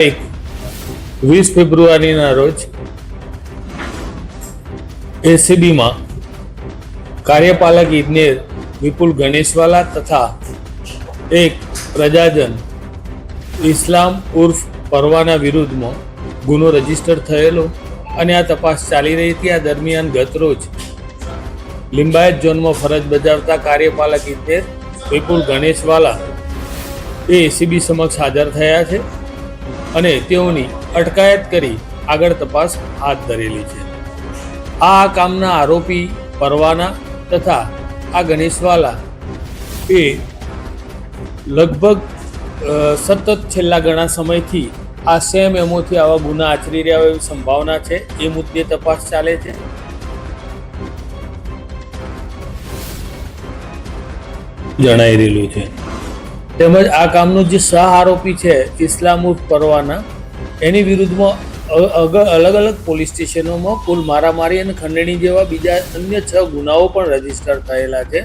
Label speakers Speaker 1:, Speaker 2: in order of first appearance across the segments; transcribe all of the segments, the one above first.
Speaker 1: 20 ફેબ્રુઆરીના રોજ એસીબીમાં કાર્યપાલક ઇજનેર વિપુલ ગણેશવાલા તથા એક પ્રજાજન ઇસ્લામ ઉર્ફ પરવાના વિરુદ્ધમાં ગુનો રજીસ્ટર થયેલો અને આ તપાસ ચાલી રહી હતી। આ દરમિયાન ગતરોજ લિંબાયત ઝોનમાં ફરજ બજાવતા કાર્યપાલક ઇજનેર વિપુલ ગણેશવાલા એ એસીબી સમક્ષ હાજર થયા છે અને તેઓની અટકાયત કરી આગળ તપાસ હાથ ધરેલી છે। આ કામના આરોપી પરવાના તથા આ ગણેશવાલા એ લગભગ સતત છેલ્લા ઘણા સમયથી આ સેમ એમોથી આવા ગુના આચરી રહ્યા હોય એવી સંભાવના છે। એ મુદ્દે તપાસ ચાલે છે। જણાઈ રહેલું છે તેમજ આ કામનો જે સહ આરોપી છે ઇસ્લામ ઉર્ફ પરવાના એની વિરુદ્ધમાં અલગ અલગ પોલીસ સ્ટેશનોમાં કુલ મારામારી અને ખંડણી જેવા બીજા અન્ય 6 ગુનાઓ પણ રજીસ્ટર થયેલા છે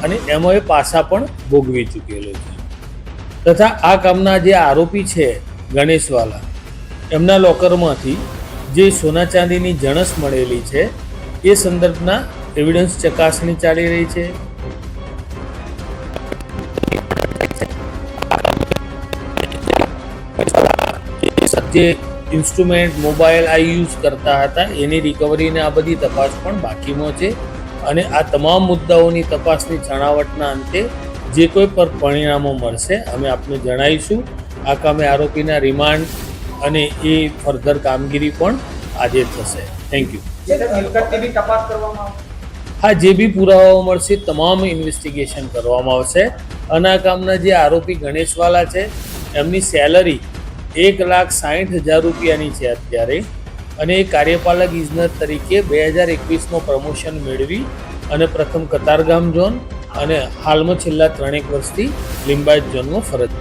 Speaker 1: અને એમાં એ પાસા પણ ભોગવી ચૂકેલો છે। તથા આ કામના જે આરોપી છે ગણેશવાલા એમના લોકરમાંથી જે સોના ચાંદીની જણસ મળેલી છે એ સંદર્ભના એવિડન્સ ચકાસણી ચાલી રહી છે। જે ઇન્સ્ટ્રુમેન્ટ મોબાઈલ આ યુઝ કરતા હતા એની રિકવરીને આ બધી તપાસ પણ બાકીમાં છે અને આ તમામ મુદ્દાઓની તપાસની છણાવટના અંતે જે કોઈ પર પરિણામો મળશે અમે આપને જણાવીશું। આ કામે આરોપીના રિમાન્ડ અને એ ફર્ધર કામગીરી પણ આજે થશે। Thank you. હા, જે બી પુરાવાઓ મળશે તમામ ઇન્વેસ્ટિગેશન કરવામાં આવશે અને આ કામના જે આરોપી ગણેશવાલા છે એમની સેલરી 1,60,000 રૂપિયાની છે અત્યારે અને એ કાર્યપાલક ઇજનેર તરીકે 2021માં પ્રમોશન મેળવી અને પ્રથમ કતારગામ ઝોન અને હાલમાં છેલ્લા 3 વર્ષથી લિંબાયત ઝોનમાં ફરજ